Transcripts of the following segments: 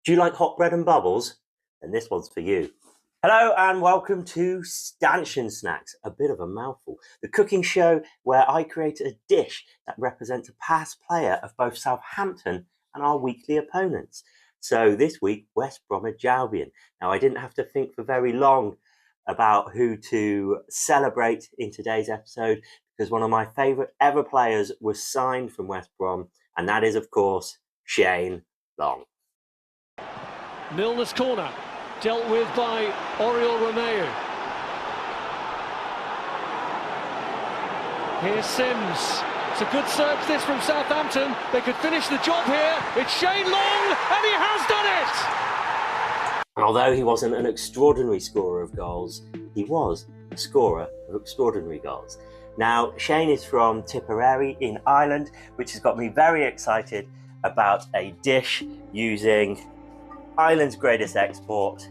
Do you like hot bread and bubbles? Then this one's for you. Hello and welcome to Stanchion Snacks, a bit of a mouthful. The cooking show where I create a dish that represents a past player of both Southampton and our weekly opponents. So this week, West Bromwich Albion. Now I didn't have to think for very long about who to celebrate in today's episode because one of my favourite ever players was signed from West Brom, and that is, of course, Shane Long. Milner's corner, dealt with by Oriol Romeu. Here's Sims. It's a good search this from Southampton. They could finish the job here. It's Shane Long, and he has done it! And although he wasn't an extraordinary scorer of goals, he was a scorer of extraordinary goals. Now, Shane is from Tipperary in Ireland, which has got me very excited about a dish using Ireland's greatest export,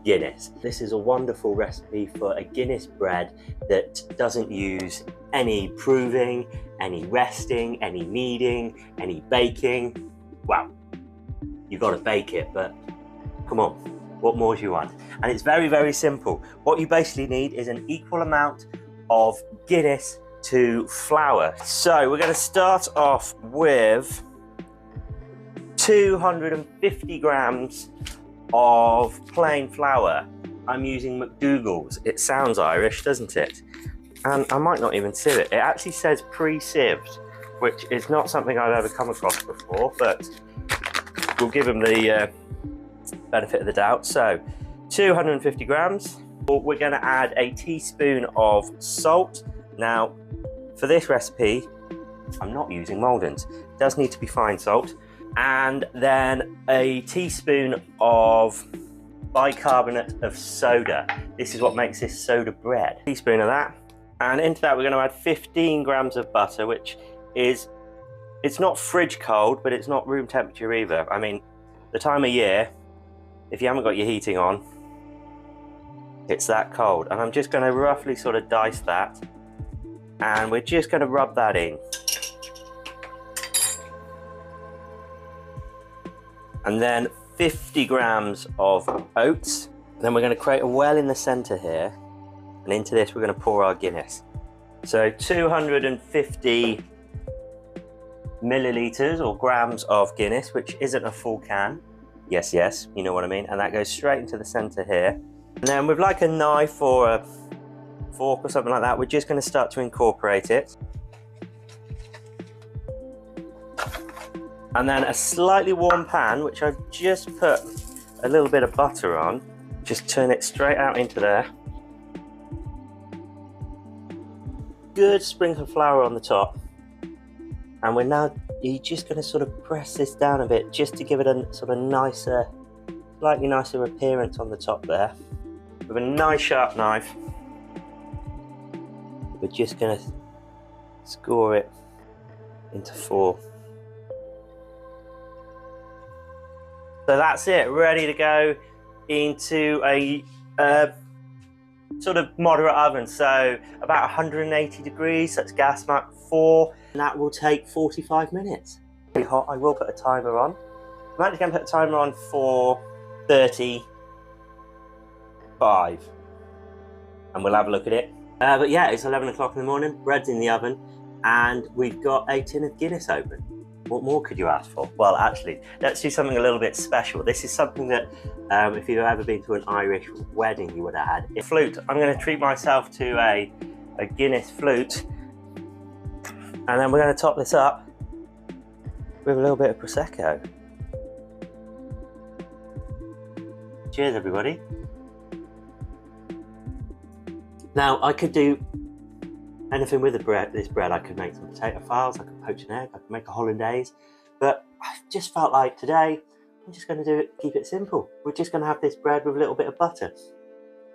Guinness. This is a wonderful recipe for a Guinness bread that doesn't use any proving, any resting, any kneading, any baking. Well, you've got to bake it, but come on, what more do you want? And it's very, very simple. What you basically need is an equal amount of Guinness to flour. So we're going to start off with 250 grams of plain flour. I'm using McDougall's. It sounds Irish, doesn't it? And I might not even sieve it. It actually says pre-sieved, which is not something I've ever come across before, but we'll give them the benefit of the doubt. So 250 grams. We're going to add a teaspoon of salt. Now, for this recipe, I'm not using Maldon's. It does need to be fine salt. And then a teaspoon of bicarbonate of soda. This is what makes this soda bread. A teaspoon of that. And into that we're going to add 15 grams of butter, which is, it's not fridge cold, but it's not room temperature either. I mean, the time of year, if you haven't got your heating on, it's that cold. And I'm just going to roughly sort of dice that. And we're just going to rub that in. And then 50 grams of oats. Then we're going to create a well in the center here, and into this we're going to pour our Guinness. So 250 milliliters or grams of Guinness, which isn't a full can. Yes, you know what I mean. And that goes straight into the center here. And then with like a knife or a fork or something like that, we're just going to start to incorporate it. And then a slightly warm pan, which I've just put a little bit of butter on. Just turn it straight out into there. Good sprinkle of flour on the top. And you're just going to sort of press this down a bit, just to give it a sort of nicer, slightly nicer appearance on the top there. With a nice sharp knife, we're just going to score it into 4. So that's it, ready to go into a sort of moderate oven. So about 180 degrees, that's gas mark 4. And that will take 45 minutes. Pretty hot. I will put a timer on. I'm actually going to put a timer on for 35. And we'll have a look at it. But yeah, it's 11 o'clock in the morning, bread's in the oven, and we've got a tin of Guinness open. What more could you ask for? Well, actually, let's do something a little bit special. This is something that, if you've ever been to an Irish wedding, you would have had. A flute. I'm going to treat myself to a Guinness flute. And then we're going to top this up with a little bit of Prosecco. Cheers, everybody. Now, I could do anything with this bread. I could make some potato files, I could poach an egg, I could make a hollandaise, but I just felt like today I'm just going to keep it simple. We're just going to have this bread with a little bit of butter.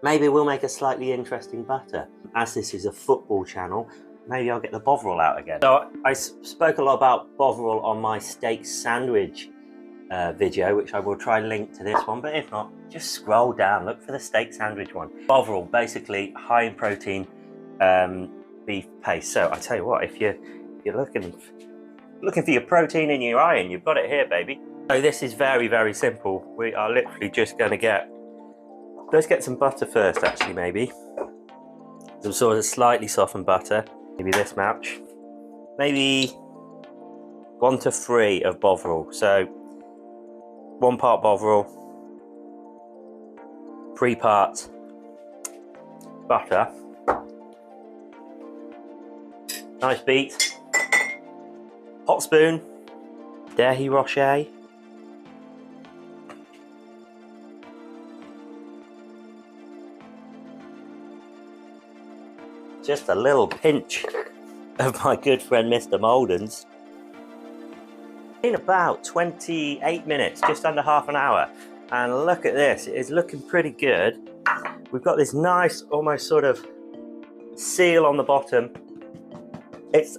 Maybe we'll make a slightly interesting butter. As this is a football channel, maybe I'll get the Bovril out again. So I spoke a lot about Bovril on my steak sandwich video, which I will try and link to this one, but if not, just scroll down, look for the steak sandwich one. Bovril, basically high in protein, beef paste. So I tell you what, if you're looking for your protein and your iron, you've got it here, baby. So this is very, very simple. We are literally just going to let's get some butter first actually, maybe. Some sort of slightly softened butter, maybe this much. Maybe 1 to 3 of Bovril. So 1 part Bovril, 3 parts butter. Nice beat. Hot spoon, dairy rocher. Just a little pinch of my good friend Mr. Maldon's. In about 28 minutes, just under half an hour. And look at this, it is looking pretty good. We've got this nice, almost sort of seal on the bottom. It's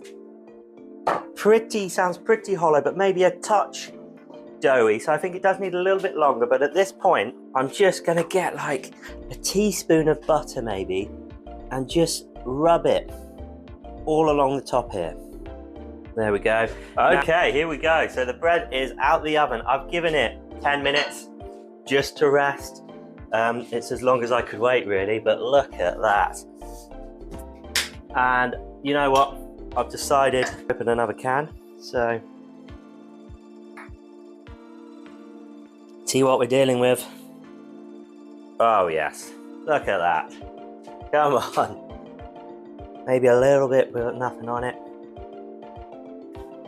sounds pretty hollow, but maybe a touch doughy. So I think it does need a little bit longer, but at this point, I'm just gonna get like a teaspoon of butter maybe, and just rub it all along the top here. There we go. Okay, here we go. So the bread is out the oven. I've given it 10 minutes just to rest. It's as long as I could wait really, but look at that. And you know what? I've decided to open another can. So see what we're dealing with. Oh yes, look at that. Come on. Maybe a little bit with nothing on it.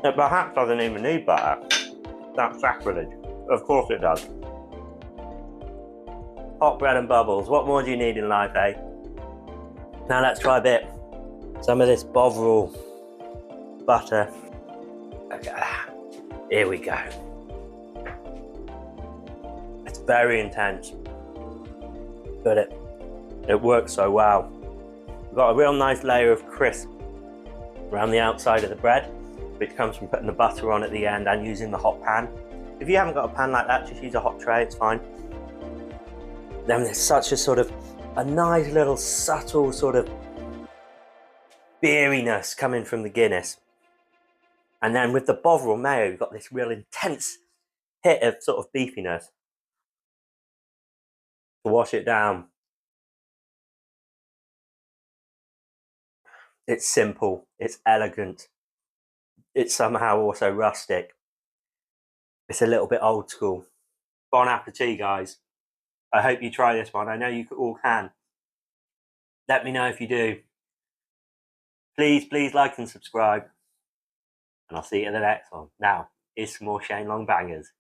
It perhaps doesn't even need butter. That's sacrilege. Of course it does. Hot bread and bubbles. What more do you need in life, eh? Now let's try a bit. Some of this Bovril butter. Look at that. Here we go. It's very intense, but it works so well. We've got a real nice layer of crisp around the outside of the bread, which comes from putting the butter on at the end and using the hot pan. If you haven't got a pan like that, just use a hot tray, it's fine. Then there's such a nice little subtle sort of beeriness coming from the Guinness. And then with the Bovril mayo, you've got this real intense hit of sort of beefiness to wash it down. It's simple, it's elegant, it's somehow also rustic. It's a little bit old school. Bon appetit, guys. I hope you try this one. I know you all can. Let me know if you do. Please like and subscribe. And I'll see you in the next one. Now, here's some more Shane Long bangers.